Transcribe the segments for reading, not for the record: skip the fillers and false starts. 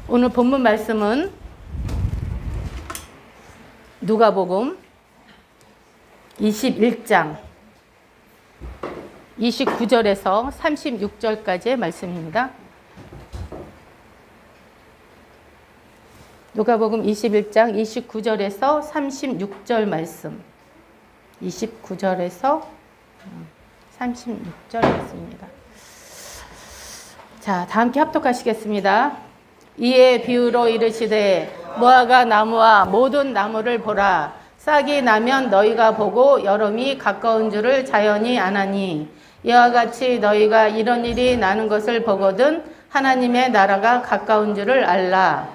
오늘 본문 말씀은 누가복음 21장 29절에서 36절까지의 말씀입니다. 누가복음 21장 29절에서 36절 말씀. 29절에서 36절 말씀입니다. 자, 다 함께 합독하시겠습니다. 이에 비유로 이르시되 무화과 나무와 모든 나무를 보라. 싹이 나면 너희가 보고 여름이 가까운 줄을 자연히 아나니 이와 같이 너희가 이런 일이 나는 것을 보거든 하나님의 나라가 가까운 줄을 알라.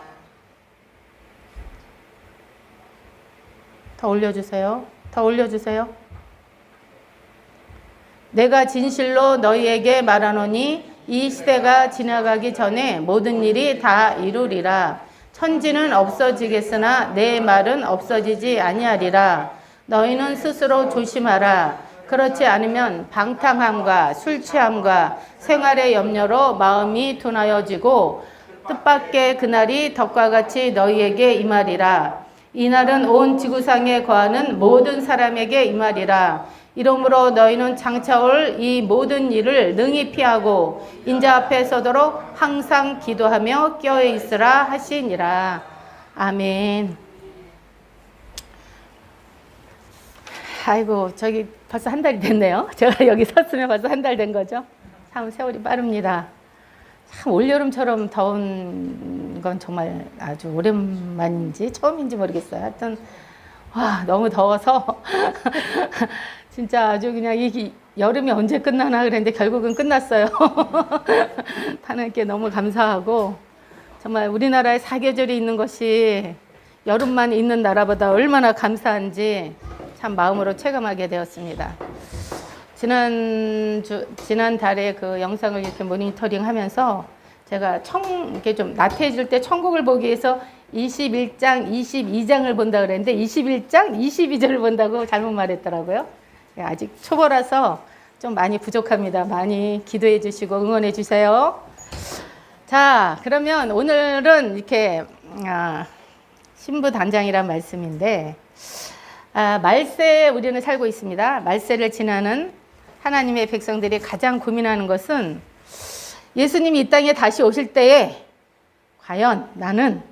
더 올려주세요. 더 올려주세요. 내가 진실로 너희에게 말하노니 이 시대가 지나가기 전에 모든 일이 다 이루리라. 천지는 없어지겠으나 내 말은 없어지지 아니하리라. 너희는 스스로 조심하라. 그렇지 않으면 방탕함과 술 취함과 생활의 염려로 마음이 둔하여지고 뜻밖의 그날이 덕과 같이 너희에게 임하리라. 이날은 온 지구상에 거하는 모든 사람에게 임하리라. 이러므로 너희는 장차 올 이 모든 일을 능히 피하고 인자 앞에 서도록 항상 기도하며 깨어 있으라 하시니라. 아멘. 아이고, 저기 벌써 한 달이 됐네요. 제가 여기 섰으면 벌써 한 달 된 거죠. 참 세월이 빠릅니다. 참 올여름처럼 더운 건 정말 아주 오랜만인지 처음인지 모르겠어요. 하여튼 와, 너무 더워서 진짜 아주 그냥 이 여름이 언제 끝나나 그랬는데 결국은 끝났어요. 하나님께 너무 감사하고 정말 우리나라에 사계절이 있는 것이 여름만 있는 나라보다 얼마나 감사한지 참 마음으로 체감하게 되었습니다. 지난 달에 그 영상을 이렇게 모니터링 하면서 제가 이렇게 좀 나태해질 때 천국을 보기 위해서 21장, 22장을 본다 그랬는데 21장, 22절을 본다고 잘못 말했더라고요. 아직 초보라서 좀 많이 부족합니다. 많이 기도해 주시고 응원해 주세요. 자, 그러면 오늘은 이렇게 신부단장이란 말씀인데 말세에 우리는 살고 있습니다. 말세를 지나는 하나님의 백성들이 가장 고민하는 것은 예수님이 이 땅에 다시 오실 때에 과연 나는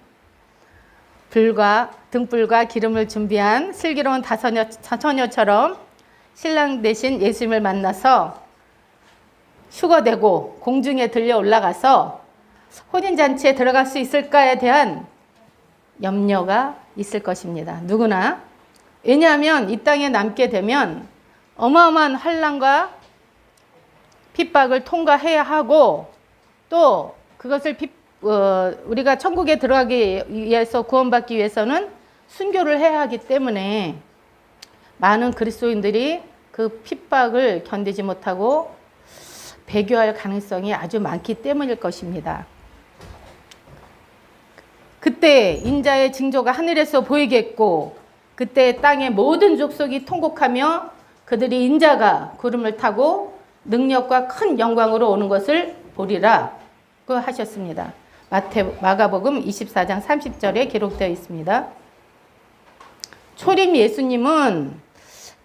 등불과 기름을 준비한 슬기로운 처녀처럼 신랑 대신 예수님을 만나서 휴거되고 공중에 들려 올라가서 혼인잔치에 들어갈 수 있을까에 대한 염려가 있을 것입니다. 누구나. 왜냐하면 이 땅에 남게 되면 어마어마한 환난과 핍박을 통과해야 하고 또 그것을 우리가 천국에 들어가기 위해서 구원받기 위해서는 순교를 해야 하기 때문에 많은 그리스도인들이 그 핍박을 견디지 못하고 배교할 가능성이 아주 많기 때문일 것입니다. 그때 인자의 징조가 하늘에서 보이겠고 그때 땅의 모든 족속이 통곡하며 그들이 인자가 구름을 타고 능력과 큰 영광으로 오는 것을 보리라 고 하셨습니다. 마가복음 24장 30절에 기록되어 있습니다. 초림 예수님은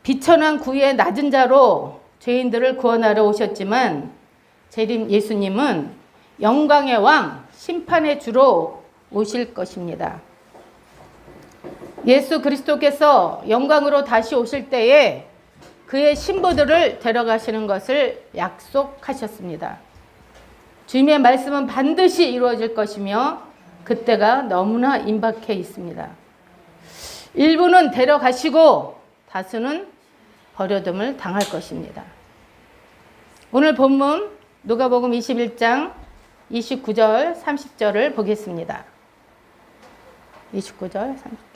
비천한 구유의 낮은 자로 죄인들을 구원하러 오셨지만 재림 예수님은 영광의 왕, 심판의 주로 오실 것입니다. 예수 그리스도께서 영광으로 다시 오실 때에 그의 신부들을 데려가시는 것을 약속하셨습니다. 주님의 말씀은 반드시 이루어질 것이며 그때가 너무나 임박해 있습니다. 일부는 데려가시고 다수는 버려둠을 당할 것입니다. 오늘 본문 누가복음 21장 29절 30절을 보겠습니다. 29절 30절.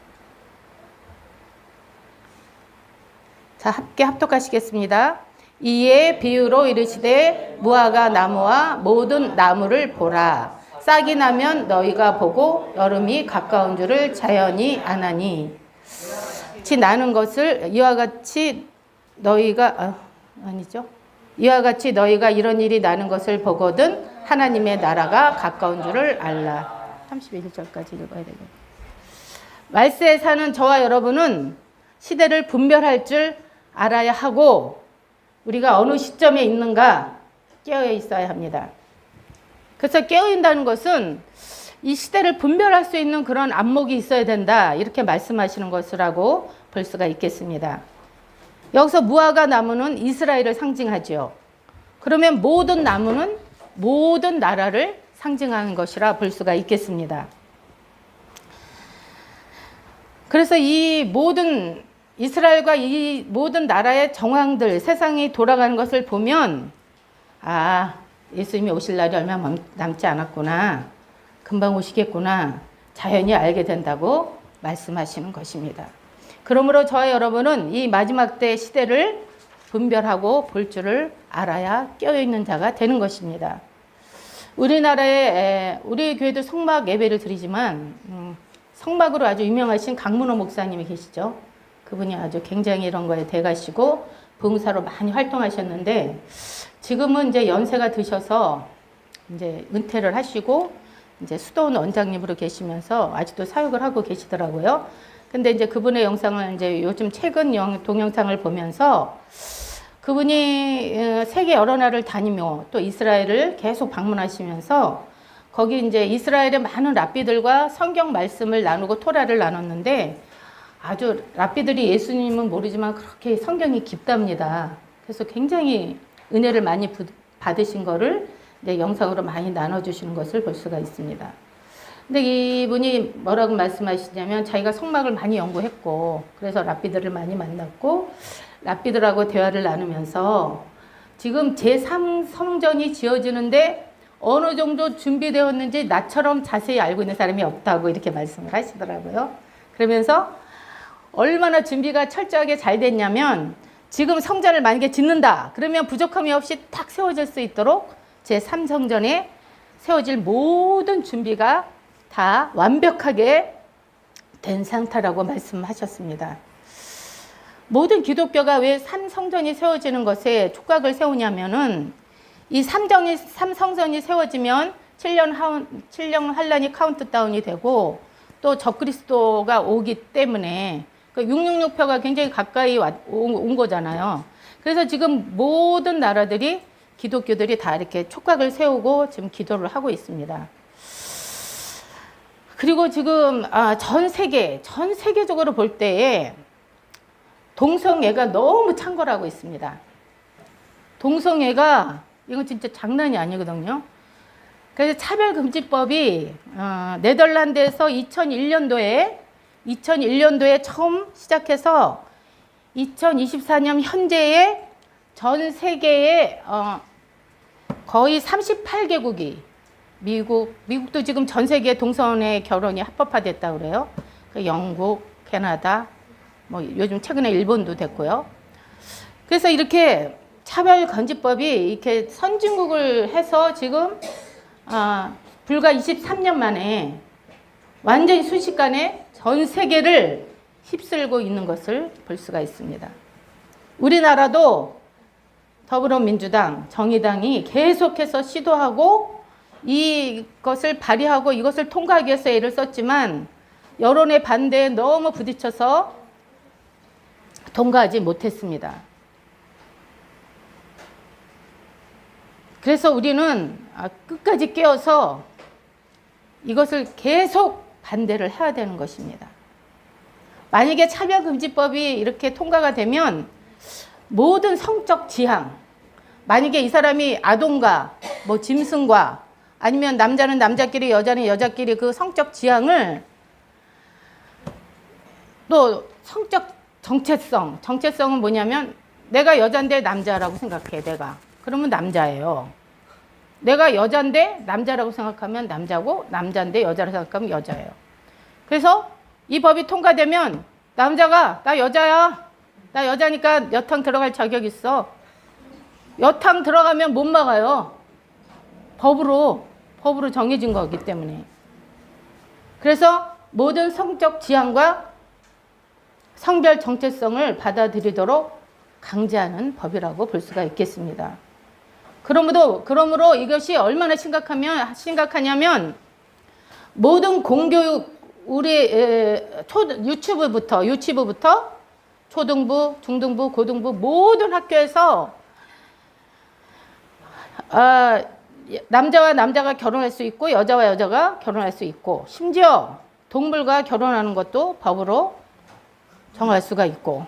자, 함께 합독하시겠습니다. 이에 비유로 이르시되 무화과 나무와 모든 나무를 보라. 싹이 나면 너희가 보고 여름이 가까운 줄을 자연히 아나니 나는 것을 이와 같이 너희가 이런 일이 나는 것을 보거든 하나님의 나라가 가까운 줄을 알라. 31절까지 읽어야 되겠네. 말세에 사는 저와 여러분은 시대를 분별할 줄 알아야 하고 우리가 어느 시점에 있는가 깨어 있어야 합니다. 그래서 깨어 있다는 것은 이 시대를 분별할 수 있는 그런 안목이 있어야 된다, 이렇게 말씀하시는 것이라고 볼 수가 있겠습니다. 여기서 무화과 나무는 이스라엘을 상징하죠. 그러면 모든 나무는 모든 나라를 상징하는 것이라 볼 수가 있겠습니다. 그래서 이 모든 이스라엘과 이 모든 나라의 정황들, 세상이 돌아가는 것을 보면 아, 예수님이 오실 날이 얼마 남지 않았구나, 금방 오시겠구나, 자연히 알게 된다고 말씀하시는 것입니다. 그러므로 저와 여러분은 이 마지막 때 시대를 분별하고 볼 줄을 알아야 깨어있는 자가 되는 것입니다. 우리나라에 우리 교회도 성막 예배를 드리지만 성막으로 아주 유명하신 강문호 목사님이 계시죠. 그분이 아주 굉장히 이런 거에 대가시고 봉사로 많이 활동하셨는데 지금은 이제 연세가 드셔서 이제 은퇴를 하시고 이제 수도원 원장님으로 계시면서 아직도 사역을 하고 계시더라고요. 근데 이제 그분의 영상을 이제 요즘 최근 동영상을 보면서 그분이 세계 여러 나라를 다니며 또 이스라엘을 계속 방문하시면서 거기 이제 이스라엘의 많은 랍비들과 성경 말씀을 나누고 토라를 나눴는데 아주 랍비들이 예수님은 모르지만 그렇게 성경이 깊답니다. 그래서 굉장히 은혜를 많이 받으신 거를 영상으로 많이 나눠주시는 것을 볼 수가 있습니다. 근데 이분이 뭐라고 말씀하시냐면 자기가 성막을 많이 연구했고 그래서 랍비들을 많이 만났고 랍비들하고 대화를 나누면서 지금 제3성전이 지어지는데 어느 정도 준비되었는지 나처럼 자세히 알고 있는 사람이 없다고 이렇게 말씀을 하시더라고요. 그러면서 얼마나 준비가 철저하게 잘 됐냐면 지금 성전을 만약에 짓는다 그러면 부족함이 없이 딱 세워질 수 있도록 제3성전에 세워질 모든 준비가 다 완벽하게 된 상태라고 말씀하셨습니다. 모든 기독교가 왜 3성전이 세워지는 것에 촉각을 세우냐면은 이 3성전이 세워지면 7년 환란이 카운트다운이 되고 또 적그리스도가 오기 때문에 그 666표가 굉장히 가까이 온 거잖아요. 그래서 지금 모든 나라들이 기독교들이 다 이렇게 촉각을 세우고 지금 기도를 하고 있습니다. 그리고 지금 전 세계적으로 볼 때에 동성애가 너무 창궐하고 있습니다. 동성애가 이건 진짜 장난이 아니거든요. 그래서 차별금지법이 네덜란드에서 2001년도에 처음 시작해서 2024년 현재에 전 세계에 거의 38개국이 미국도 지금 전 세계 동성애 결혼이 합법화됐다고 그래요. 영국, 캐나다, 뭐 요즘 최근에 일본도 됐고요. 그래서 이렇게 차별금지법이 이렇게 선진국을 해서 지금 불과 23년 만에 완전히 순식간에 전 세계를 휩쓸고 있는 것을 볼 수가 있습니다. 우리나라도 더불어민주당, 정의당이 계속해서 시도하고 이것을 발의하고 이것을 통과하기 위해서 애를 썼지만 여론의 반대에 너무 부딪혀서 통과하지 못했습니다. 그래서 우리는 끝까지 깨어서 이것을 계속 반대를 해야 되는 것입니다. 만약에 차별금지법이 이렇게 통과가 되면 모든 성적 지향, 만약에 이 사람이 아동과 뭐 짐승과 아니면 남자는 남자끼리 여자는 여자끼리 그 성적 지향을 또 성적 정체성은 뭐냐면 내가 여잔데 남자라고 생각해 내가. 그러면 남자예요. 내가 여잔데 남자라고 생각하면 남자고 남자인데 여자라고 생각하면 여자예요. 그래서 이 법이 통과되면 남자가 나 여자야. 나 여자니까 여탕 들어갈 자격 있어. 여탕 들어가면 못 막아요. 법으로 정해진 거기 때문에. 그래서 모든 성적 지향과 성별 정체성을 받아들이도록 강제하는 법이라고 볼 수가 있겠습니다. 그러므로 이것이 얼마나 심각하냐면 모든 공교육 우리 유치부부터 초등부, 중등부, 고등부 모든 학교에서 남자와 남자가 결혼할 수 있고 여자와 여자가 결혼할 수 있고 심지어 동물과 결혼하는 것도 법으로 정할 수가 있고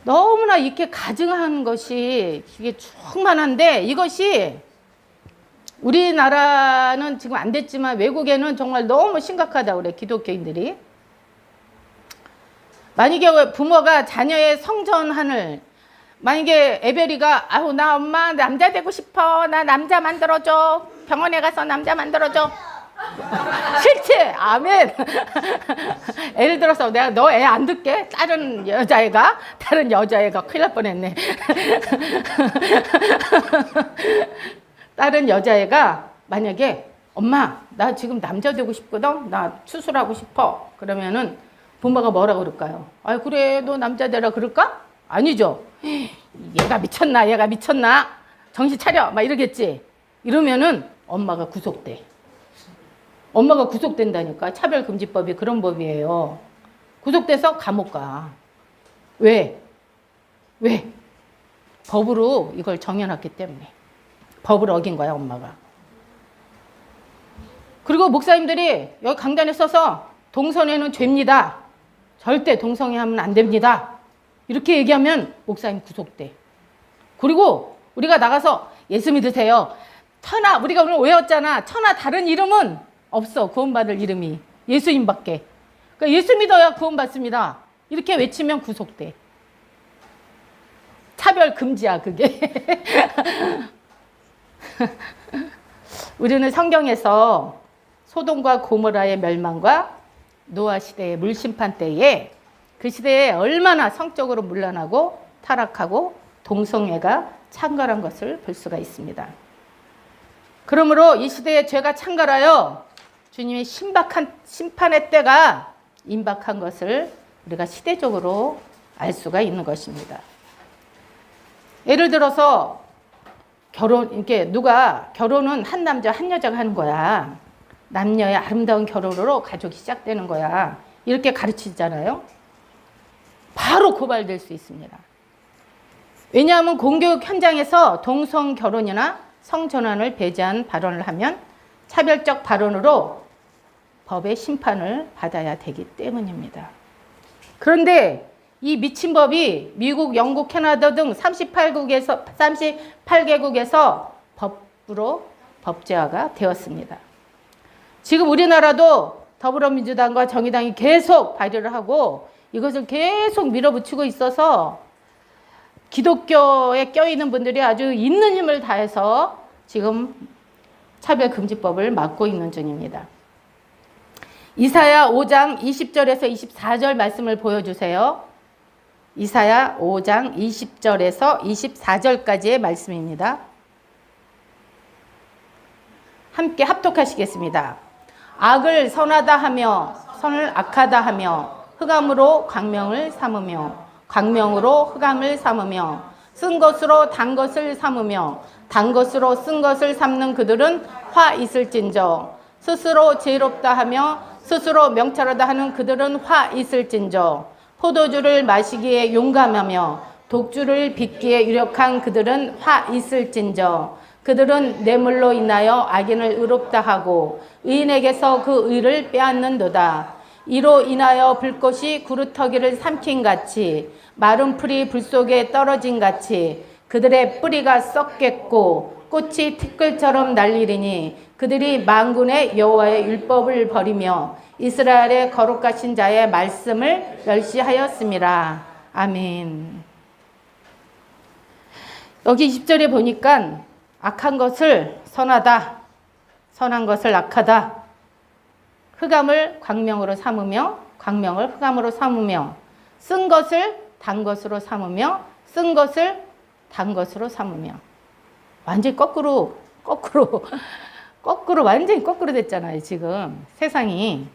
너무나 이렇게 가증한 것이 이게 충만한데 이것이 우리나라는 지금 안 됐지만 외국에는 정말 너무 심각하다고 그래 기독교인들이. 만약에 부모가 자녀의 성전환을 만약에 에베리가 아우 나 엄마 남자 되고 싶어 나 남자 만들어줘 병원에 가서 남자 만들어줘 싫지 아멘. 예를 들어서 내가 너 애 안 듣게 다른 여자애가 큰일 날 뻔했네. 다른 여자애가 만약에 엄마 나 지금 남자 되고 싶거든 나 수술하고 싶어 그러면은 부모가 뭐라 그럴까요? 아 그래 너 남자 되라 그럴까? 아니죠. 얘가 미쳤나 정신 차려 막 이러겠지. 이러면은 엄마가 구속돼. 엄마가 구속된다니까. 차별금지법이 그런 법이에요. 구속돼서 감옥 가. 왜? 법으로 이걸 정해놨기 때문에. 법을 어긴 거야 엄마가. 그리고 목사님들이 여기 강단에 써서 동성애는 죄입니다. 절대 동성애하면 안 됩니다. 이렇게 얘기하면 목사님 구속돼. 그리고 우리가 나가서 예수 믿으세요. 천하 우리가 오늘 외웠잖아. 천하 다른 이름은 없어. 구원받을 이름이 예수님밖에. 그러니까 예수 믿어야 구원받습니다. 이렇게 외치면 구속돼. 차별 금지야 그게. 우리는 성경에서 소돔과 고모라의 멸망과 노아 시대의 물심판 때에 그 시대에 얼마나 성적으로 문란하고 타락하고 동성애가 창궐한 것을 볼 수가 있습니다. 그러므로 이 시대에 죄가 창궐하여 주님의 신박한 심판의 때가 임박한 것을 우리가 시대적으로 알 수가 있는 것입니다. 예를 들어서 결혼은 한 남자 한 여자가 하는 거야. 남녀의 아름다운 결혼으로 가족이 시작되는 거야. 이렇게 가르치잖아요. 바로 고발될 수 있습니다. 왜냐하면 공교육 현장에서 동성 결혼이나 성전환을 배제한 발언을 하면 차별적 발언으로 법의 심판을 받아야 되기 때문입니다. 그런데 이 미친 법이 미국, 영국, 캐나다 등 38개국에서 법으로 법제화가 되었습니다. 지금 우리나라도 더불어민주당과 정의당이 계속 발의를 하고 이것을 계속 밀어붙이고 있어서 기독교에 껴있는 분들이 아주 있는 힘을 다해서 지금 차별금지법을 막고 있는 중입니다. 이사야 5장 20절에서 24절 말씀을 보여주세요. 이사야 5장 20절에서 24절까지의 말씀입니다. 함께 합독하시겠습니다. 악을 선하다 하며 선을 악하다 하며 흑암으로 광명을 삼으며 광명으로 흑암을 삼으며 쓴 것으로 단 것을 삼으며 단 것으로 쓴 것을 삼는 그들은 화 있을진저 스스로 지혜롭다 하며 스스로 명철하다 하는 그들은 화 있을진저 포도주를 마시기에 용감하며 독주를 빚기에 유력한 그들은 화 있을진저 그들은 뇌물로 인하여 악인을 의롭다 하고 의인에게서 그 의를 빼앗는도다. 이로 인하여 불꽃이 구루터기를 삼킨 같이 마른 풀이 불 속에 떨어진 같이 그들의 뿌리가 썩겠고 꽃이 티끌처럼 날리리니 그들이 만군의 여호와의 율법을 버리며 이스라엘의 거룩하신 자의 말씀을 멸시하였음이라. 아멘. 여기 20절에 보니까 악한 것을 선하다, 선한 것을 악하다, 흑암을 광명으로 삼으며 광명을 흑암으로 삼으며 쓴 것을 단 것으로 삼으며 쓴 것을 단 것으로 삼으며 완전히 거꾸로 완전히 거꾸로 됐잖아요 지금 세상이.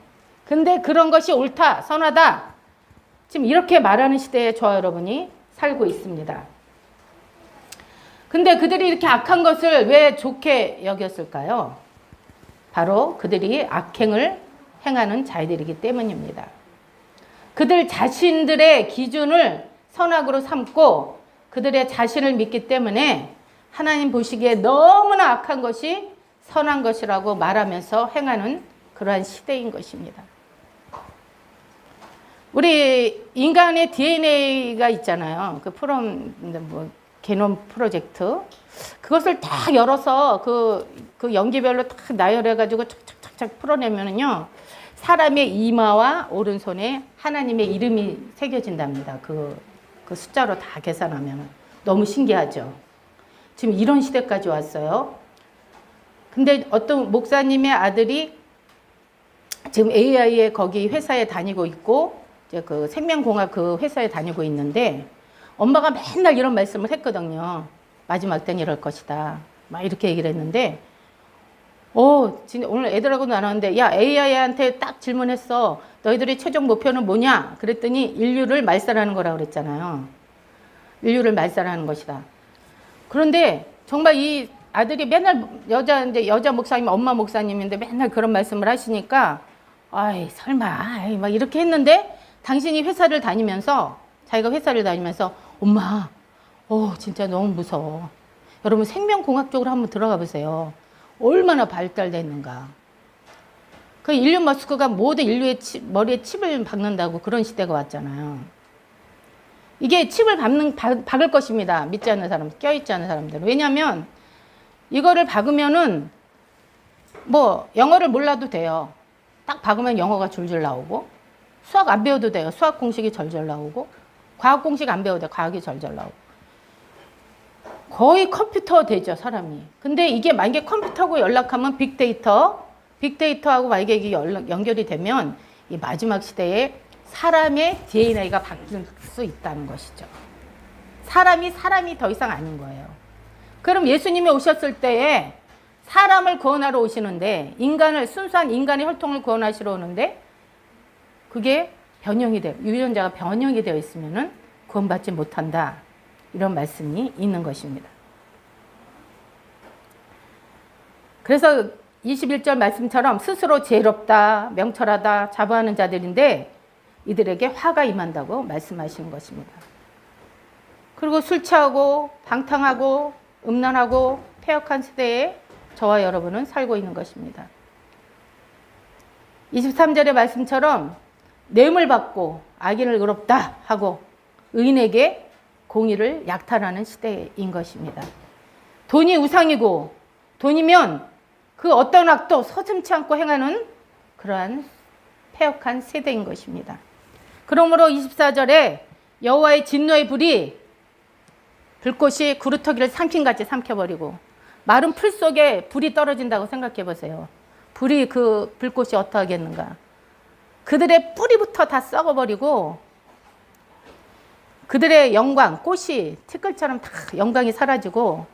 근데 그런 것이 옳다 선하다 지금 이렇게 말하는 시대에 저와 여러분이 살고 있습니다. 근데 그들이 이렇게 악한 것을 왜 좋게 여겼을까요? 바로 그들이 악행을 행하는 자들이기 때문입니다. 그들 자신들의 기준을 선악으로 삼고 그들의 자신을 믿기 때문에 하나님 보시기에 너무나 악한 것이 선한 것이라고 말하면서 행하는 그러한 시대인 것입니다. 우리 인간의 DNA가 있잖아요. 그 게놈 프로젝트. 그것을 딱 열어서 그 연기별로 딱 나열해가지고 착착착착 풀어내면은요, 사람의 이마와 오른손에 하나님의 이름이 새겨진답니다. 그 숫자로 다 계산하면. 너무 신기하죠? 지금 이런 시대까지 왔어요. 근데 어떤 목사님의 아들이 지금 AI의 거기 회사에 다니고 있고, 이제 그 생명공학 그 회사에 다니고 있는데, 엄마가 맨날 이런 말씀을 했거든요. 마지막 때는 이럴 것이다. 막 이렇게 얘기를 했는데, 진짜 오늘 애들하고 나눴는데, 야, AI한테 딱 질문했어. 너희들의 최종 목표는 뭐냐? 그랬더니 인류를 말살하는 거라고 그랬잖아요. 인류를 말살하는 것이다. 그런데 정말 이 아들이 맨날 여자 목사님, 엄마 목사님인데 맨날 그런 말씀을 하시니까, 아이, 설마, 아이, 막 이렇게 했는데, 당신이 회사를 다니면서, 자기가 회사를 다니면서, 엄마, 진짜 너무 무서워. 여러분, 생명공학적으로 한번 들어가 보세요. 얼마나 발달됐는가. 그 일론 머스크가 모든 인류의 머리에 칩을 박는다고 그런 시대가 왔잖아요. 이게 칩을 박을 것입니다. 믿지 않는 사람, 껴있지 않는 사람들은. 왜냐하면 이거를 박으면은 뭐 영어를 몰라도 돼요. 딱 박으면 영어가 줄줄 나오고, 수학 안 배워도 돼요. 수학 공식이 절절 나오고, 과학 공식 안 배워도 돼요. 과학이 절절 나오고. 거의 컴퓨터 되죠, 사람이. 근데 이게 만약에 컴퓨터하고 연락하면 빅데이터하고 만약에 이게 연결이 되면 이 마지막 시대에 사람의 DNA가 바뀔 수 있다는 것이죠. 사람이 더 이상 아닌 거예요. 그럼 예수님이 오셨을 때에 사람을 구원하러 오시는데, 순수한 인간의 혈통을 구원하시러 오는데, 그게 유전자가 변형이 되어 있으면은 구원받지 못한다. 이런 말씀이 있는 것입니다. 그래서 21절 말씀처럼 스스로 지혜롭다, 명철하다, 자부하는 자들인데 이들에게 화가 임한다고 말씀하시는 것입니다. 그리고 술 취하고 방탕하고 음란하고 폐역한 시대에 저와 여러분은 살고 있는 것입니다. 23절의 말씀처럼 뇌물 받고 악인을 의롭다 하고 의인에게 공의를 약탈하는 시대인 것입니다. 돈이 우상이고 돈이면 그 어떤 악도 서슴지 않고 행하는 그러한 폐역한 세대인 것입니다. 그러므로 24절에 여호와의 진노의 불꽃이 구루터기를 삼킨같이 삼켜버리고, 마른 풀 속에 불이 떨어진다고 생각해 보세요. 그 불꽃이 어떠하겠는가. 그들의 뿌리부터 다 썩어버리고 그들의 영광, 꽃이 티끌처럼 다 영광이 사라지고,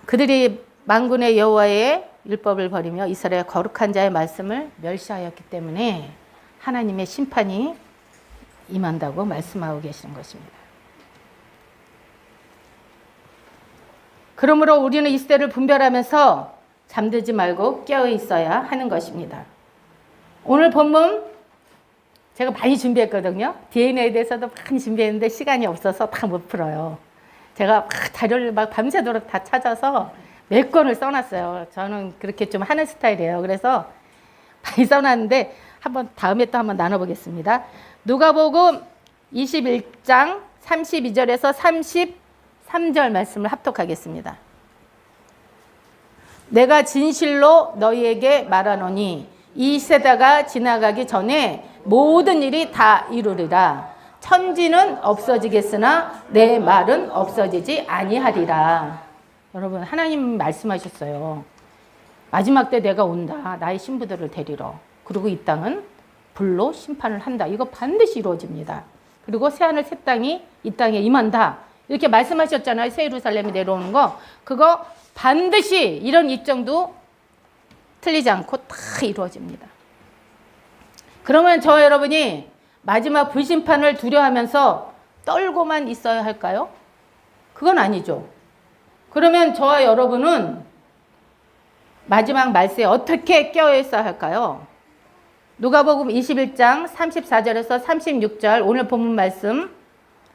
그들이 만군의 여호와의 율법을 버리며 이스라엘 거룩한 자의 말씀을 멸시하였기 때문에 하나님의 심판이 임한다고 말씀하고 계시는 것입니다. 그러므로 우리는 이 시대를 분별하면서 잠들지 말고 깨어 있어야 하는 것입니다. 오늘 본문 제가 많이 준비했거든요. DNA에 대해서도 많이 준비했는데 시간이 없어서 다 못 풀어요. 제가 자료를 밤새도록 다 찾아서 몇 권을 써놨어요. 저는 그렇게 좀 하는 스타일이에요. 그래서 많이 써놨는데 다음에 또 한번 나눠보겠습니다. 누가복음 21장 32절에서 33절 말씀을 합독하겠습니다. 내가 진실로 너희에게 말하노니 이 세대가 지나가기 전에 모든 일이 다 이루리라. 천지는 없어지겠으나 내 말은 없어지지 아니하리라. 여러분, 하나님 말씀하셨어요. 마지막 때 내가 온다. 나의 신부들을 데리러. 그리고 이 땅은 불로 심판을 한다. 이거 반드시 이루어집니다. 그리고 새하늘 새 땅이 이 땅에 임한다. 이렇게 말씀하셨잖아요. 새 예루살렘이 내려오는 거. 그거 반드시 이런 입장도 틀리지 않고 다 이루어집니다. 그러면 저와 여러분이 마지막 불심판을 두려워하면서 떨고만 있어야 할까요? 그건 아니죠. 그러면 저와 여러분은 마지막 말씀에 어떻게 껴 있어야 할까요? 누가복음 21장 34절에서 36절 오늘 본문 말씀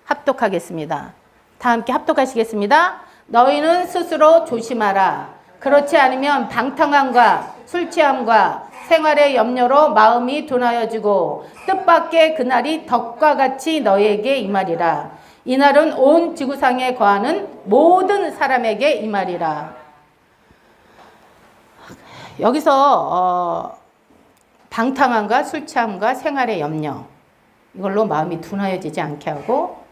합독하겠습니다. 다 함께 합독하시겠습니다. 너희는 스스로 조심하라. 그렇지 않으면 방탕함과 술 취함과 생활의 염려로 마음이 둔하여지고 뜻밖의 그날이 덕과 같이 너희에게 임하리라. 이날은 온 지구상에 거하는 모든 사람에게 임하리라. 여기서 방탕함과 술 취함과 생활의 염려 이걸로 마음이 둔하여지지 않게 하고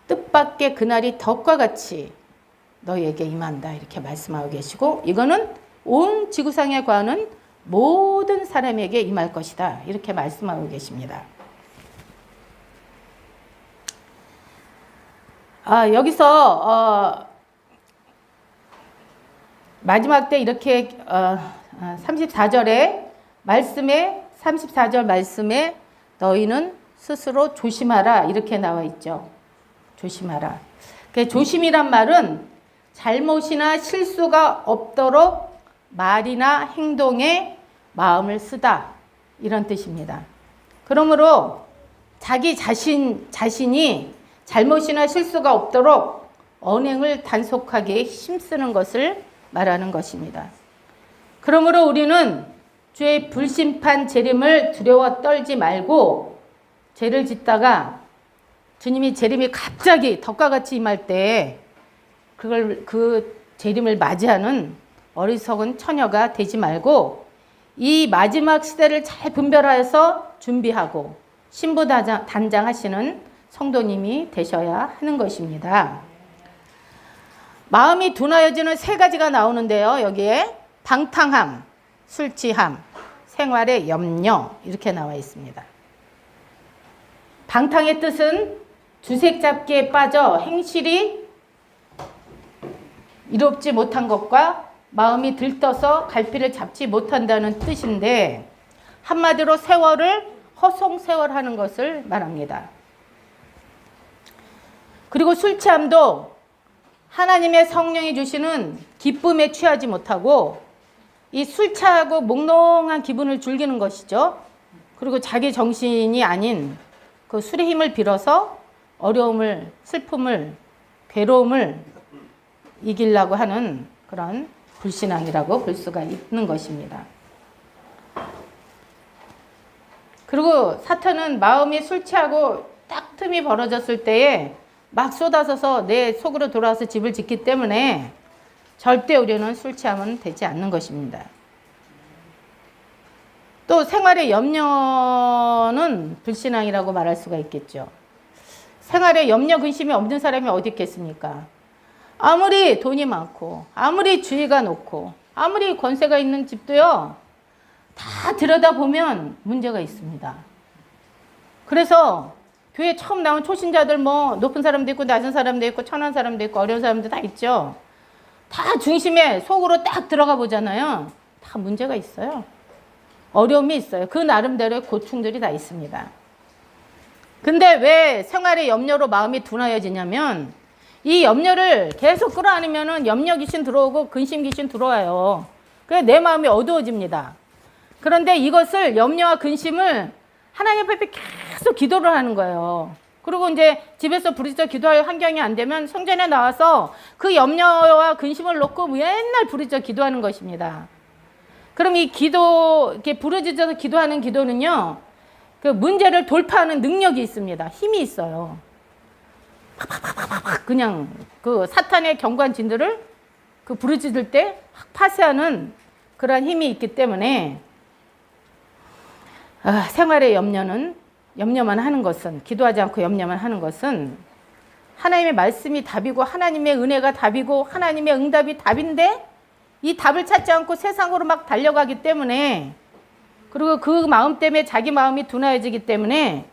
뜻밖의 그날이 덕과 같이 너희에게 임한다 이렇게 말씀하고 계시고 이거는 온 지구상에 거하는 모든 사람에게 임할 것이다 이렇게 말씀하고 계십니다. 여기서 마지막 때 이렇게 34절에 말씀에 34절 말씀에 너희는 스스로 조심하라 이렇게 나와 있죠. 조심하라. 조심이란 말은 잘못이나 실수가 없도록 말이나 행동에 마음을 쓰다 이런 뜻입니다. 그러므로 자기 자신이 잘못이나 실수가 없도록 언행을 단속하게 힘쓰는 것을 말하는 것입니다. 그러므로 우리는 주의 불심판 재림을 두려워 떨지 말고 죄를 짓다가 주님이 재림이 갑자기 덕과 같이 임할 때 그 재림을 맞이하는 어리석은 처녀가 되지 말고 이 마지막 시대를 잘 분별하여서 준비하고 신부단장하시는 성도님이 되셔야 하는 것입니다. 마음이 둔하여지는 세 가지가 나오는데요. 여기에 방탕함, 술 취함, 생활의 염려 이렇게 나와 있습니다. 방탕의 뜻은 주색 잡기에 빠져 행실이 이롭지 못한 것과 마음이 들떠서 갈피를 잡지 못한다는 뜻인데 한마디로 세월을 허송세월하는 것을 말합니다. 그리고 술 취함도 하나님의 성령이 주시는 기쁨에 취하지 못하고 이 술 취하고 몽롱한 기분을 즐기는 것이죠. 그리고 자기 정신이 아닌 그 술의 힘을 빌어서 어려움을, 슬픔을, 괴로움을 이기려고 하는 그런 불신앙이라고 볼 수가 있는 것입니다. 그리고 사탄은 마음이 술 취하고 딱 틈이 벌어졌을 때에 막 쏟아져서 내 속으로 돌아와서 집을 짓기 때문에 절대 우리는 술 취하면 되지 않는 것입니다. 또 생활의 염려는 불신앙이라고 말할 수가 있겠죠. 생활에 염려 근심이 없는 사람이 어디 있겠습니까? 아무리 돈이 많고 아무리 주의가 높고 아무리 권세가 있는 집도요 다 들여다보면 문제가 있습니다. 그래서 교회 처음 나온 초신자들 뭐 높은 사람도 있고 낮은 사람도 있고 천한 사람도 있고 어려운 사람도 다 있죠. 다 중심에 속으로 딱 들어가 보잖아요. 다 문제가 있어요. 어려움이 있어요. 그 나름대로의 고충들이 다 있습니다. 근데 왜 생활의 염려로 마음이 둔하여지냐면 이 염려를 계속 끌어안으면 염려 귀신 들어오고 근심 귀신 들어와요. 그래서 내 마음이 어두워집니다. 그런데 이것을 염려와 근심을 하나님 앞에 계속 기도를 하는 거예요. 그리고 이제 집에서 부르짖어 기도할 환경이 안 되면 성전에 나와서 그 염려와 근심을 놓고 맨날 부르짖어 기도하는 것입니다. 그럼 이 기도, 이렇게 부르짖어서 기도하는 기도는요, 그 문제를 돌파하는 능력이 있습니다. 힘이 있어요. 팍팍팍팍팍 그냥 그 사탄의 경관진들을 그 부르짖을 때 확 파쇄하는 그런 힘이 있기 때문에 생활의 염려만 하는 것은, 기도하지 않고 염려만 하는 것은 하나님의 말씀이 답이고 하나님의 은혜가 답이고 하나님의 응답이 답인데 이 답을 찾지 않고 세상으로 막 달려가기 때문에, 그리고 그 마음 때문에 자기 마음이 둔하여지기 때문에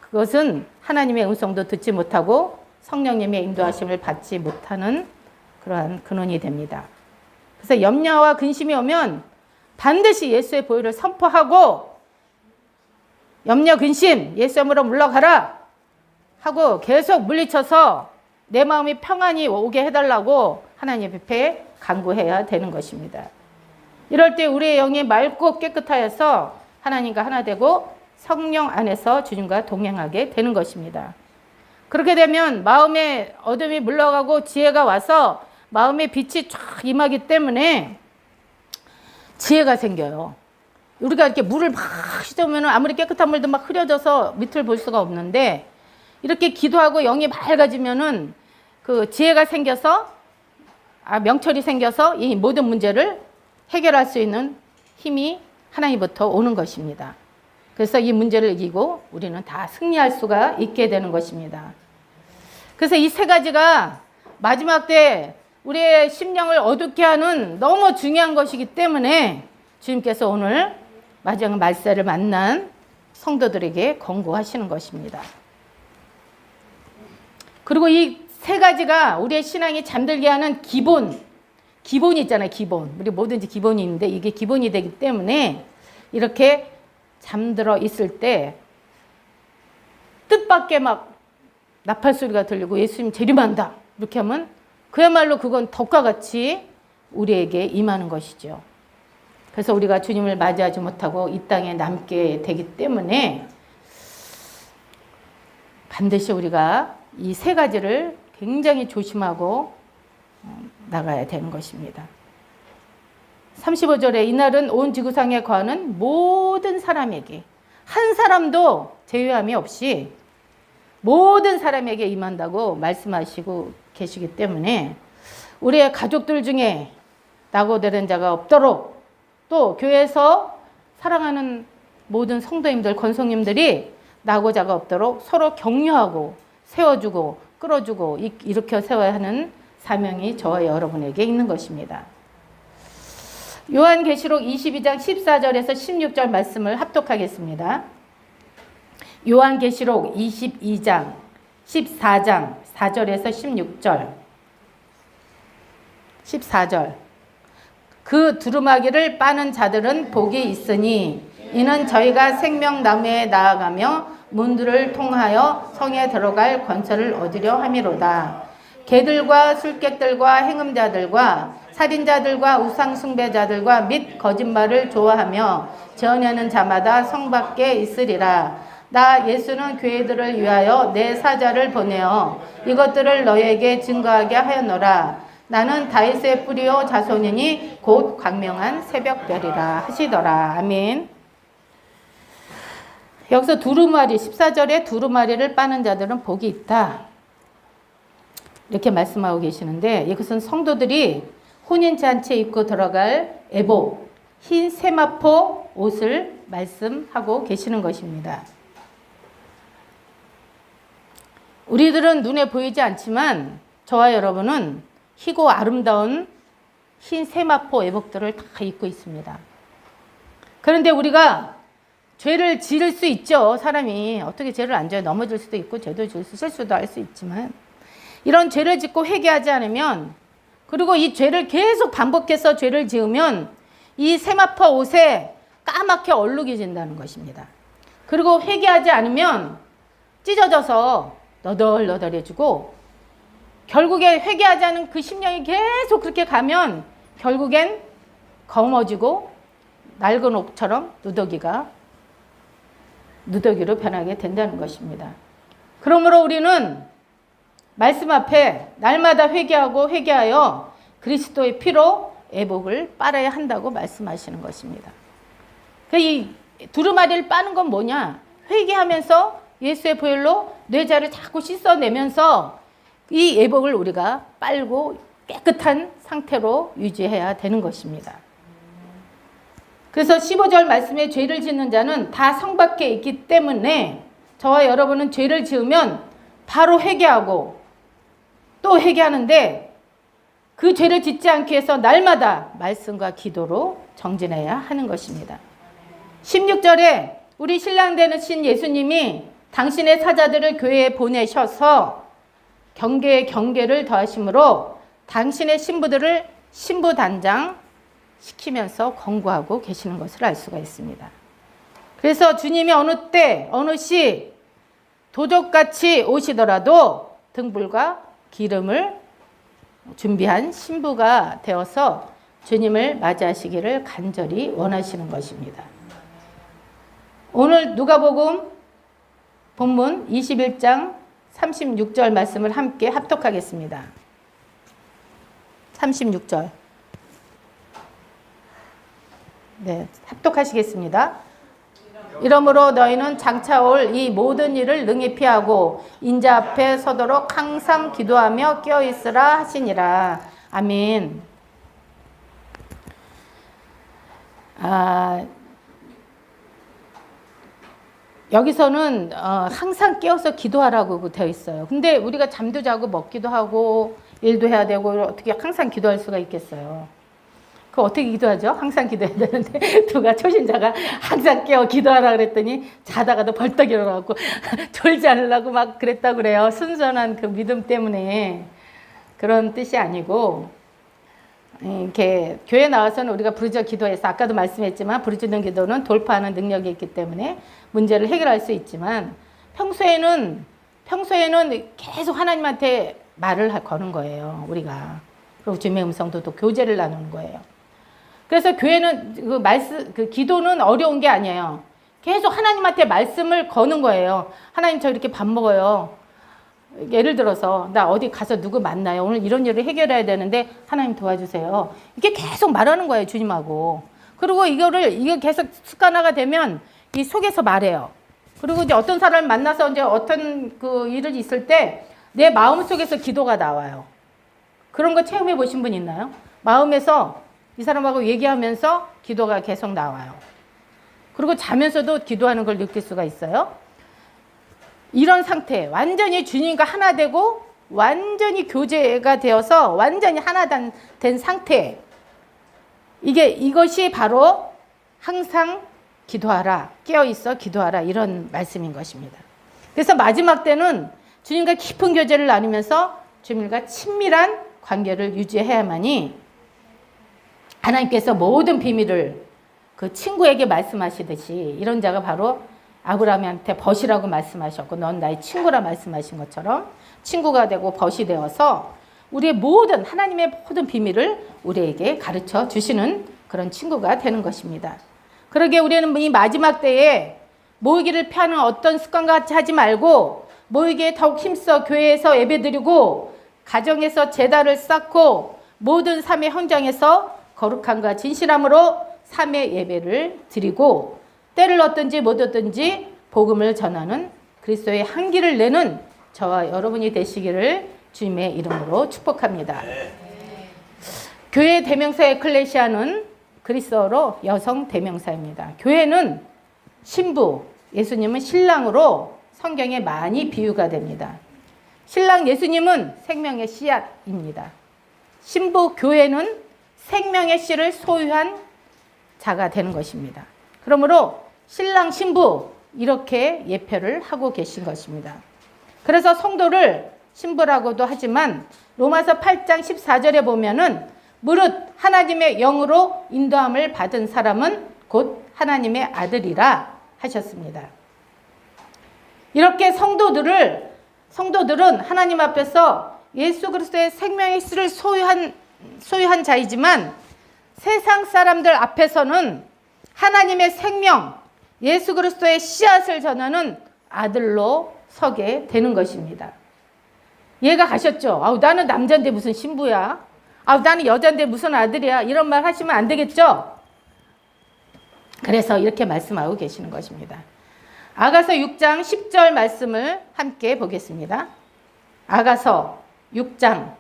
그것은 하나님의 음성도 듣지 못하고 성령님의 인도하심을 받지 못하는 그러한 근원이 됩니다. 그래서 염려와 근심이 오면 반드시 예수의 보혈을 선포하고 염려 근심 예수님으로 물러가라 하고 계속 물리쳐서 내 마음이 평안히 오게 해달라고 하나님 앞에 간구해야 되는 것입니다. 이럴 때 우리의 영이 맑고 깨끗하여서 하나님과 하나 되고 성령 안에서 주님과 동행하게 되는 것입니다. 그렇게 되면 마음에 어둠이 물러가고 지혜가 와서 마음에 빛이 쫙 임하기 때문에 지혜가 생겨요. 우리가 이렇게 물을 막 씻으면 아무리 깨끗한 물도 막 흐려져서 밑을 볼 수가 없는데, 이렇게 기도하고 영이 맑아지면은 그 지혜가 생겨서, 명철이 생겨서 이 모든 문제를 해결할 수 있는 힘이 하나님부터 오는 것입니다. 그래서 이 문제를 이기고 우리는 다 승리할 수가 있게 되는 것입니다. 그래서 이 세 가지가 마지막 때 우리의 심령을 어둡게 하는 너무 중요한 것이기 때문에 주님께서 오늘 마지막 말세를 만난 성도들에게 권고하시는 것입니다. 그리고 이 세 가지가 우리의 신앙이 잠들게 하는 기본이 있잖아요. 기본. 우리 뭐든지 기본이 있는데 이게 기본이 되기 때문에 이렇게 잠들어 있을 때 뜻밖의 막 나팔 소리가 들리고 예수님 재림한다 이렇게 하면 그야말로 그건 덕과 같이 우리에게 임하는 것이죠. 그래서 우리가 주님을 맞이하지 못하고 이 땅에 남게 되기 때문에 반드시 우리가 이 세 가지를 굉장히 조심하고 나가야 되는 것입니다. 35절에 이날은 온 지구상에 거하는 모든 사람에게, 한 사람도 제외함이 없이 모든 사람에게 임한다고 말씀하시고 계시기 때문에 우리의 가족들 중에 낙오되는 자가 없도록, 또 교회에서 사랑하는 모든 성도님들, 권속님들이 낙오자가 없도록 서로 격려하고 세워주고 끌어주고 일으켜 세워야 하는 사명이 저와 여러분에게 있는 것입니다. 요한계시록 22장 14절에서 16절 말씀을 합독하겠습니다. 요한계시록 22장 14장 4절에서 16절. 14절. 그 두루마기를 빠는 자들은 복이 있으니 이는 저희가 생명나무에 나아가며 문들을 통하여 성에 들어갈 권세를 얻으려 함이로다. 개들과 술객들과 행음자들과 살인자들과 우상숭배자들과 및 거짓말을 좋아하며 전하는 자마다 성 밖에 있으리라. 나 예수는 교회들을 위하여 내 사자를 보내어 이것들을 너에게 증거하게 하였노라. 나는 다윗의 뿌리요 자손이니 곧 광명한 새벽별이라 하시더라. 아멘. 여기서 두루마리, 14절에 두루마리를 빠는 자들은 복이 있다 이렇게 말씀하고 계시는데, 이것은 성도들이 혼인잔치에 입고 들어갈 애복, 흰 세마포 옷을 말씀하고 계시는 것입니다. 우리들은 눈에 보이지 않지만 저와 여러분은 희고 아름다운 흰 세마포 애복들을 다 입고 있습니다. 그런데 우리가 죄를 지을 수 있죠. 사람이 어떻게 죄를 안 져요. 넘어질 수도 있고 죄도 지을 수, 실수도 할 수 있지만, 이런 죄를 짓고 회개하지 않으면, 그리고 이 죄를 계속 반복해서 죄를 지으면 이 세마포 옷에 까맣게 얼룩해진다는 것입니다. 그리고 회개하지 않으면 찢어져서 너덜너덜해지고, 결국에 회개하지 않은 그 심령이 계속 그렇게 가면 결국엔 검어지고 낡은 옷처럼 누더기로 변하게 된다는 것입니다. 그러므로 우리는 말씀 앞에 날마다 회개하고 회개하여 그리스도의 피로 애복을 빨아야 한다고 말씀하시는 것입니다. 이 두루마리를 빠는 건 뭐냐? 회개하면서 예수의 보혈로 뇌자를 자꾸 씻어내면서 이 애복을 우리가 빨고 깨끗한 상태로 유지해야 되는 것입니다. 그래서 15절 말씀에 죄를 짓는 자는 다 성 밖에 있기 때문에 저와 여러분은 죄를 지으면 바로 회개하고 또 회개하는데, 그 죄를 짓지 않기 위해서 날마다 말씀과 기도로 정진해야 하는 것입니다. 16절에 우리 신랑 되신 예수님이 당신의 사자들을 교회에 보내셔서 경계에 경계를 더하심으로 당신의 신부들을 신부단장 시키면서 권고하고 계시는 것을 알 수가 있습니다. 그래서 주님이 어느 때 어느 시 도적같이 오시더라도 등불과 기름을 준비한 신부가 되어서 주님을 맞이하시기를 간절히 원하시는 것입니다. 오늘 누가복음 본문 21장 36절 말씀을 함께 합독하겠습니다. 36절. 네, 합독하시겠습니다. 이러므로 너희는 장차 올 이 모든 일을 능히 피하고 인자 앞에 서도록 항상 기도하며 깨어있으라 하시니라. 아멘. 여기서는 항상 깨어서 기도하라고 되어 있어요. 근데 우리가 잠도 자고 먹기도 하고 일도 해야 되고 어떻게 항상 기도할 수가 있겠어요. 그 어떻게 기도하죠? 항상 기도해야 되는데 누가 초신자가 항상 깨어 기도하라 그랬더니 자다가도 벌떡 일어나고 졸지 않으려고 막 그랬다고 그래요. 순전한 그 믿음 때문에. 그런 뜻이 아니고 이렇게 교회 나와서는 우리가 부르짖어 기도해서 아까도 말씀했지만 부르짖는 기도는 돌파하는 능력이 있기 때문에 문제를 해결할 수 있지만 평소에는 계속 하나님한테 말을 거는 거예요. 우리가. 그리고 주님의 음성도 또 교제를 나누는 거예요. 그래서 교회는 그 기도는 어려운 게 아니에요. 계속 하나님한테 말씀을 거는 거예요. 하나님 저 이렇게 밥 먹어요. 예를 들어서 나 어디 가서 누구 만나요. 오늘 이런 일을 해결해야 되는데 하나님 도와주세요. 이게 계속 말하는 거예요. 주님하고. 그리고 이거 계속 습관화가 되면 이 속에서 말해요. 그리고 이제 어떤 사람을 만나서 이제 어떤 그 일이 있을 때 내 마음 속에서 기도가 나와요. 그런 거 체험해 보신 분 있나요? 마음에서 이 사람하고 얘기하면서 기도가 계속 나와요. 그리고 자면서도 기도하는 걸 느낄 수가 있어요. 이런 상태, 완전히 주님과 하나 되고 완전히 교제가 되어서 완전히 하나 된 상태. 이것이 바로 항상 기도하라, 깨어있어 기도하라 이런 말씀인 것입니다. 그래서 마지막 때는 주님과 깊은 교제를 나누면서 주님과 친밀한 관계를 유지해야만이 하나님께서 모든 비밀을 그 친구에게 말씀하시듯이 이런 자가 바로 아브라함한테 벗이라고 말씀하셨고 넌 나의 친구라 말씀하신 것처럼 친구가 되고 벗이 되어서 우리의 모든 하나님의 모든 비밀을 우리에게 가르쳐 주시는 그런 친구가 되는 것입니다. 그러게 우리는 이 마지막 때에 모이기를 피하는 어떤 습관과 같이 하지 말고 모이기에 더욱 힘써 교회에서 예배드리고 가정에서 제단을 쌓고 모든 삶의 현장에서 거룩함과 진실함으로 삶의 예배를 드리고 때를 얻든지 못 얻든지 복음을 전하는 그리스도의 향기를 내는 저와 여러분이 되시기를 주님의 이름으로 축복합니다. 교회 대명사 에클레시아는 그리스어로 여성 대명사입니다. 교회는 신부, 예수님은 신랑으로 성경에 많이 비유가 됩니다. 신랑 예수님은 생명의 씨앗입니다. 신부 교회는 생명의 씨를 소유한 자가 되는 것입니다. 그러므로 신랑 신부 이렇게 예표를 하고 계신 것입니다. 그래서 성도를 신부라고도 하지만 로마서 8장 14절에 보면은 무릇 하나님의 영으로 인도함을 받은 사람은 곧 하나님의 아들이라 하셨습니다. 이렇게 성도들은 하나님 앞에서 예수 그리스도의 생명의 씨를 소유한 자이지만 세상 사람들 앞에서는 하나님의 생명, 예수 그리스도의 씨앗을 전하는 아들로 서게 되는 것입니다. 이해가 가셨죠? 아우 나는 남자인데 무슨 신부야? 아우 나는 여자인데 무슨 아들이야? 이런 말 하시면 안 되겠죠? 그래서 이렇게 말씀하고 계시는 것입니다. 아가서 6장 10절 말씀을 함께 보겠습니다. 아가서 6장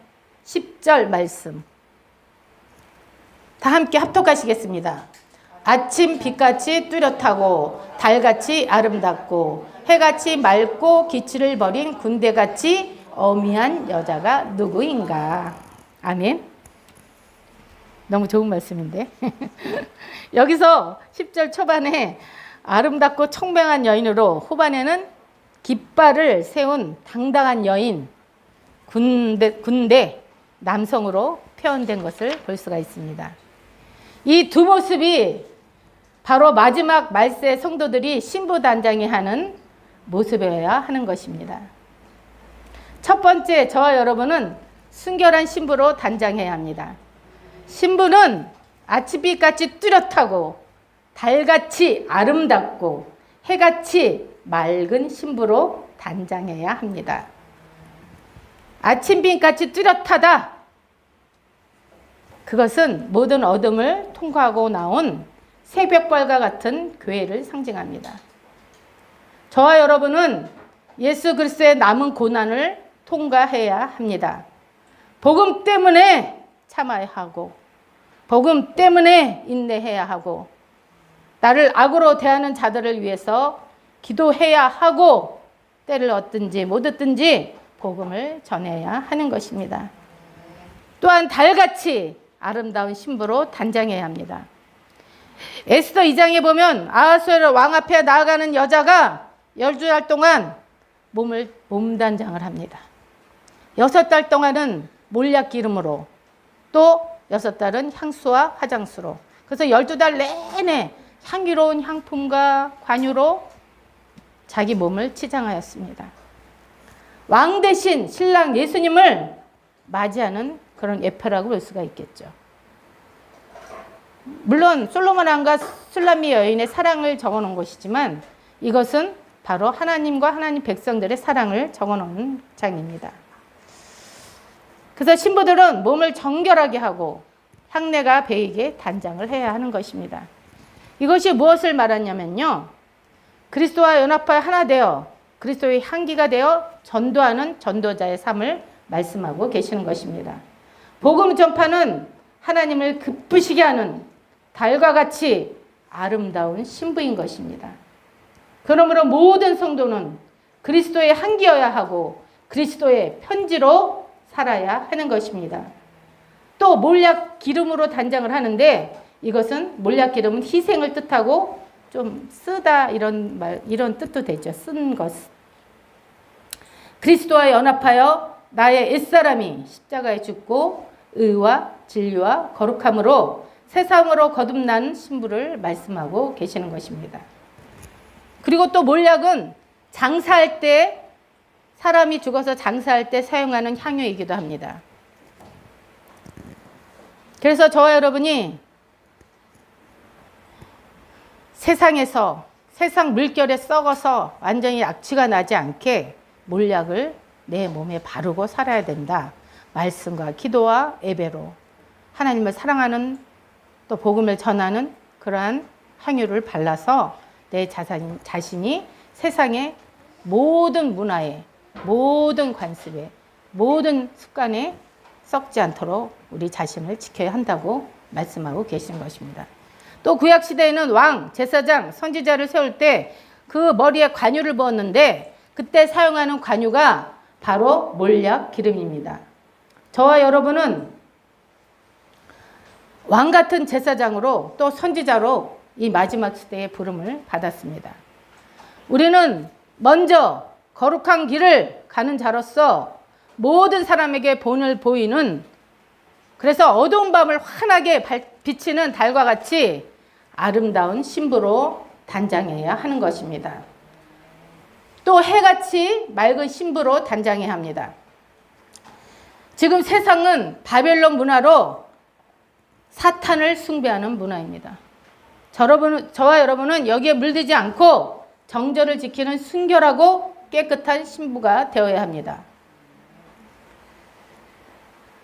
10절 말씀. 다 함께 합독하시겠습니다. 아침 빛같이 뚜렷하고 달같이 아름답고 해같이 맑고 기치를 버린 군대같이 어미한 여자가 누구인가. 아멘. 너무 좋은 말씀인데. 여기서 10절 초반에 아름답고 청명한 여인으로 후반에는 깃발을 세운 당당한 여인, 군대 남성으로 표현된 것을 볼 수가 있습니다. 이 두 모습이 바로 마지막 말세 성도들이 신부 단장이 하는 모습이어야 하는 것입니다. 첫 번째, 저와 여러분은 순결한 신부로 단장해야 합니다. 신부는 아침빛같이 뚜렷하고 달같이 아름답고 해같이 맑은 신부로 단장해야 합니다. 아침빛같이 뚜렷하다. 그것은 모든 어둠을 통과하고 나온 새벽별과 같은 교회를 상징합니다. 저와 여러분은 예수 그리스도의 남은 고난을 통과해야 합니다. 복음 때문에 참아야 하고, 복음 때문에 인내해야 하고, 나를 악으로 대하는 자들을 위해서 기도해야 하고, 때를 얻든지 못 얻든지 복음을 전해야 하는 것입니다. 또한 달같이 아름다운 신부로 단장해야 합니다. 에스더 2장에 보면 아하수에로 왕 앞에 나아가는 여자가 12달 동안 몸단장을 합니다. 6달 동안은 몰약 기름으로, 또 6달은 향수와 화장수로. 그래서 12달 내내 향기로운 향품과 관유로 자기 몸을 치장하였습니다. 왕 대신 신랑 예수님을 맞이하는 그런 예표라고 볼 수가 있겠죠. 물론 솔로몬 왕과 술람미 여인의 사랑을 적어놓은 것이지만 이것은 바로 하나님과 하나님 백성들의 사랑을 적어놓은 장입니다. 그래서 신부들은 몸을 정결하게 하고 향내가 배이게 단장을 해야 하는 것입니다. 이것이 무엇을 말하냐면요, 그리스도와 연합하여 하나 되어 그리스도의 향기가 되어 전도하는 전도자의 삶을 말씀하고 계시는 것입니다. 복음 전파는 하나님을 기쁘시게 하는 달과 같이 아름다운 신부인 것입니다. 그러므로 모든 성도는 그리스도의 향기여야 하고 그리스도의 편지로 살아야 하는 것입니다. 또 몰약 기름으로 단장을 하는데, 이것은 몰약 기름은 희생을 뜻하고 좀 쓰다 이런 뜻도 되죠. 쓴 것. 그리스도와 연합하여 나의 옛사람이 십자가에 죽고 의와 진리와 거룩함으로 세상으로 거듭난 신부를 말씀하고 계시는 것입니다. 그리고 또 몰약은 장사할 때, 사람이 죽어서 장사할 때 사용하는 향유이기도 합니다. 그래서 저와 여러분이 세상에서, 세상 물결에 썩어서 완전히 악취가 나지 않게 몰약을 내 몸에 바르고 살아야 된다. 말씀과 기도와 예배로 하나님을 사랑하는, 또 복음을 전하는 그러한 향유를 발라서 내 자신이 세상의 모든 문화에, 모든 관습에, 모든 습관에 썩지 않도록 우리 자신을 지켜야 한다고 말씀하고 계시는 것입니다. 또 구약시대에는 왕, 제사장, 선지자를 세울 때 그 머리에 관유를 부었는데, 그때 사용하는 관유가 바로 몰약 기름입니다. 저와 여러분은 왕 같은 제사장으로 또 선지자로 이 마지막 시대의 부름을 받았습니다. 우리는 먼저 거룩한 길을 가는 자로서 모든 사람에게 본을 보이는, 그래서 어두운 밤을 환하게 비치는 달과 같이 아름다운 신부로 단장해야 하는 것입니다. 또 해같이 맑은 신부로 단장해야 합니다. 지금 세상은 바벨론 문화로 사탄을 숭배하는 문화입니다. 저와 여러분은 여기에 물들지 않고 정절을 지키는 순결하고 깨끗한 신부가 되어야 합니다.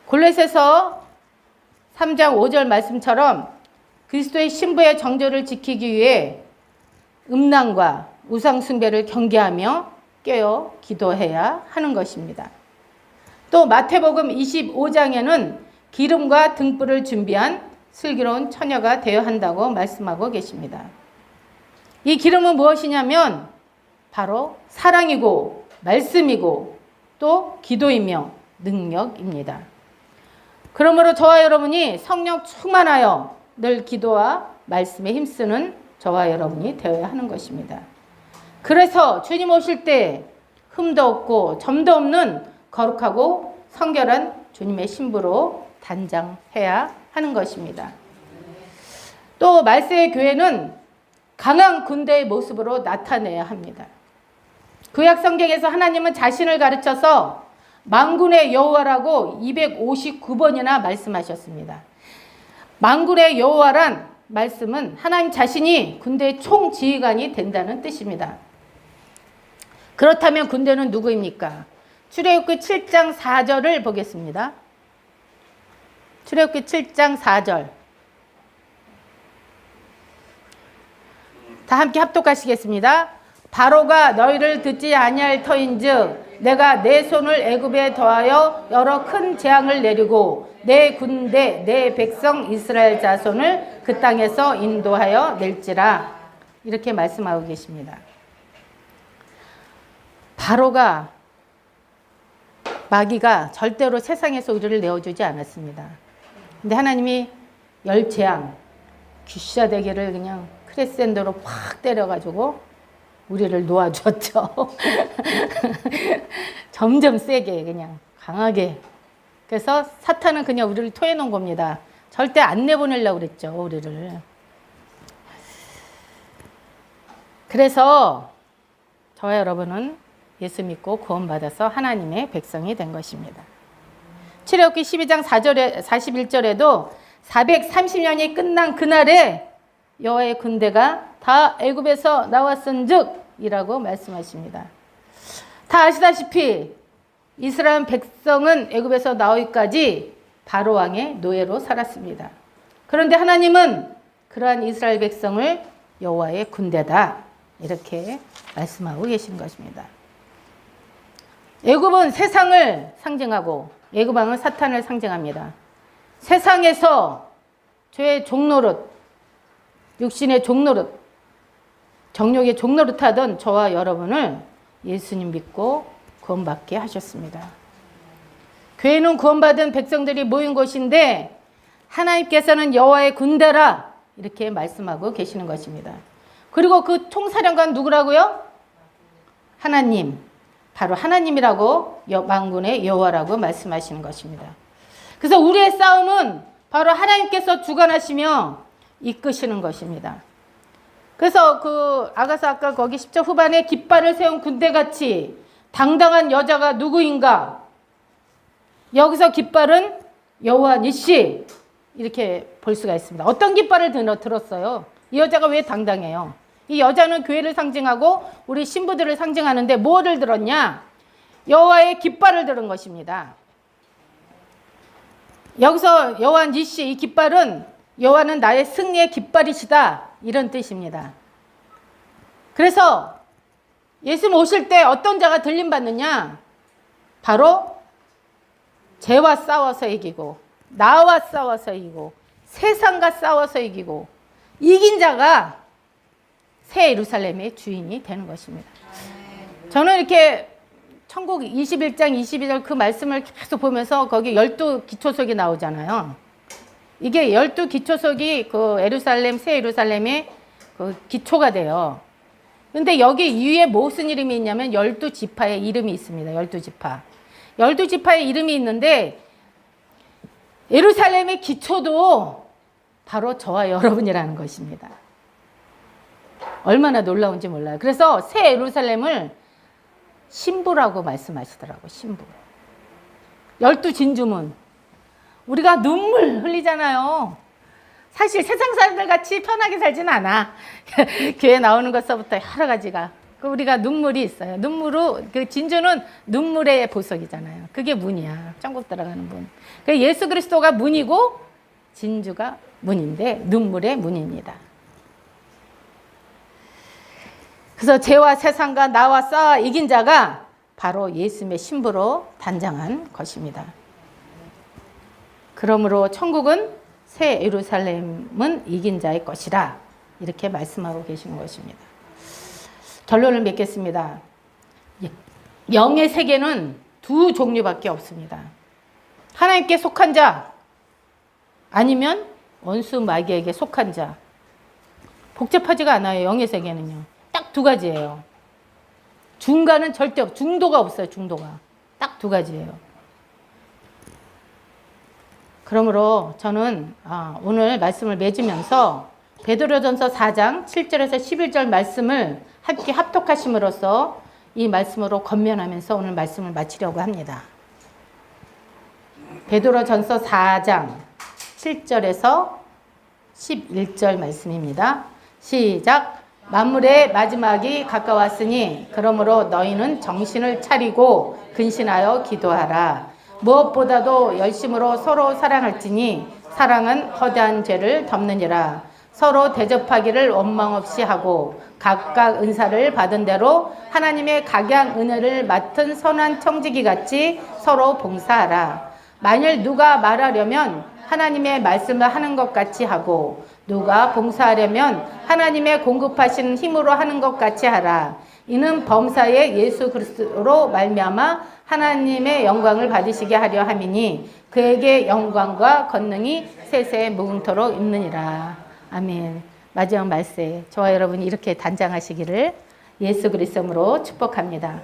골로새서 3장 5절 말씀처럼 그리스도의 신부의 정절을 지키기 위해 음란과 우상 숭배를 경계하며 깨어 기도해야 하는 것입니다. 또 마태복음 25장에는 기름과 등불을 준비한 슬기로운 처녀가 되어야 한다고 말씀하고 계십니다. 이 기름은 무엇이냐면 바로 사랑이고 말씀이고 또 기도이며 능력입니다. 그러므로 저와 여러분이 성령 충만하여 늘 기도와 말씀에 힘쓰는 저와 여러분이 되어야 하는 것입니다. 그래서 주님 오실 때 흠도 없고 점도 없는 거룩하고 성결한 주님의 신부로 단장해야 하는 것입니다. 또 말세의 교회는 강한 군대의 모습으로 나타내야 합니다. 구약 성경에서 하나님은 자신을 가르쳐서 만군의 여호와라고 259번이나 말씀하셨습니다. 만군의 여호와란 말씀은 하나님 자신이 군대의 총지휘관이 된다는 뜻입니다. 그렇다면 군대는 누구입니까? 출애굽기 7장 4절을 보겠습니다. 출애굽기 7장 4절. 다 함께 합독하시겠습니다. 바로가 너희를 듣지 아니할 터인즉 내가 내 손을 애굽에 더하여 여러 큰 재앙을 내리고 내 군대 내 백성 이스라엘 자손을 그 땅에서 인도하여 낼지라. 이렇게 말씀하고 계십니다. 바로가 마귀가 절대로 세상에서 우리를 내어주지 않았습니다. 근데 하나님이 열 재앙 귀샤대기를 그냥 크레센도로 팍 때려가지고 우리를 놓아주었죠. 점점 세게 그냥 강하게. 그래서 사탄은 그냥 우리를 토해놓은 겁니다. 절대 안 내보내려고 그랬죠, 우리를. 그래서 저와 여러분은 예수 믿고 구원받아서 하나님의 백성이 된 것입니다. 출애굽기 12장 4절에 41절에도 430년이 끝난 그날에 여호와의 군대가 다 애굽에서 나왔은즉이라고 말씀하십니다. 다 아시다시피 이스라엘 백성은 애굽에서 나오기까지 바로 왕의 노예로 살았습니다. 그런데 하나님은 그러한 이스라엘 백성을 여호와의 군대다 이렇게 말씀하고 계신 것입니다. 애굽은 세상을 상징하고 애굽 왕은 사탄을 상징합니다. 세상에서 죄의 종노릇, 육신의 종노릇, 정욕의 종노릇 하던 저와 여러분을 예수님 믿고 구원받게 하셨습니다. 교회는 구원받은 백성들이 모인 곳인데 하나님께서는 여호와의 군대라 이렇게 말씀하고 계시는 것입니다. 그리고 그 총사령관 누구라고요? 하나님, 바로 하나님이라고 만군의 여호와라고 말씀하시는 것입니다. 그래서 우리의 싸움은 바로 하나님께서 주관하시며 이끄시는 것입니다. 그래서 그 아가서 아까 거기 10절 후반에 깃발을 세운 군대같이 당당한 여자가 누구인가? 여기서 깃발은 여호와 니시 이렇게 볼 수가 있습니다. 어떤 깃발을 들었어요? 이 여자가 왜 당당해요? 이 여자는 교회를 상징하고 우리 신부들을 상징하는데 뭐를 들었냐? 여호와의 깃발을 들은 것입니다. 여기서 여호와 니시 이 깃발은 여호와는 나의 승리의 깃발이시다 이런 뜻입니다. 그래서 예수님 오실 때 어떤 자가 들림받느냐? 바로 죄와 싸워서 이기고 나와 싸워서 이기고 세상과 싸워서 이기고 이긴 자가 새 예루살렘의 주인이 되는 것입니다. 저는 이렇게 천국 21장 22절 그 말씀을 계속 보면서 거기 12기초석이 나오잖아요. 이게 12기초석이 그 예루살렘, 새 예루살렘의 그 기초가 돼요. 근데 여기 위에 무슨 이름이 있냐면 12지파의 이름이 있습니다. 12지파. 12지파의 이름이 있는데 예루살렘의 기초도 바로 저와 여러분이라는 것입니다. 얼마나 놀라운지 몰라요. 그래서 새 예루살렘을 신부라고 말씀하시더라고요. 신부. 12진주문. 우리가 눈물 흘리잖아요. 사실 세상 사람들 같이 편하게 살진 않아. 교회 나오는 것서부터 여러 가지가. 우리가 눈물이 있어요. 눈물로, 그 진주는 눈물의 보석이잖아요. 그게 문이야. 천국 들어가는 문. 예수 그리스도가 문이고 진주가 문인데 눈물의 문입니다. 그래서 죄와 세상과 나와 싸워 이긴 자가 바로 예수님의 신부로 단장한 것입니다. 그러므로 천국은 새 예루살렘은 이긴 자의 것이라 이렇게 말씀하고 계시는 것입니다. 결론을 맺겠습니다. 영의 세계는 두 종류밖에 없습니다. 하나님께 속한 자 아니면 원수 마귀에게 속한 자. 복잡하지가 않아요. 영의 세계는요. 딱 두 가지예요. 중간은 절대 없어요. 중도가 없어요. 중도가. 딱 두 가지예요. 그러므로 저는 오늘 말씀을 맺으면서 베드로전서 4장 7절에서 11절 말씀을 함께 합독하심으로써 이 말씀으로 권면하면서 오늘 말씀을 마치려고 합니다. 베드로전서 4장 7절에서 11절 말씀입니다. 시작. 만물의 마지막이 가까웠으니 그러므로 너희는 정신을 차리고 근신하여 기도하라. 무엇보다도 열심으로 서로 사랑할지니 사랑은 거대한 죄를 덮느니라. 서로 대접하기를 원망 없이 하고 각각 은사를 받은 대로 하나님의 각양 은혜를 맡은 선한 청지기 같이 서로 봉사하라. 만일 누가 말하려면 하나님의 말씀을 하는 것 같이 하고 누가 봉사하려면 하나님의 공급하신 힘으로 하는 것 같이 하라. 이는 범사의 예수 그리스도로 말미암아 하나님의 영광을 받으시게 하려 함이니 그에게 영광과 권능이 세세 무궁토록 있느니라. 아멘. 마지막 말씀 저와 여러분이 이렇게 단장하시기를 예수 그리스도로 축복합니다.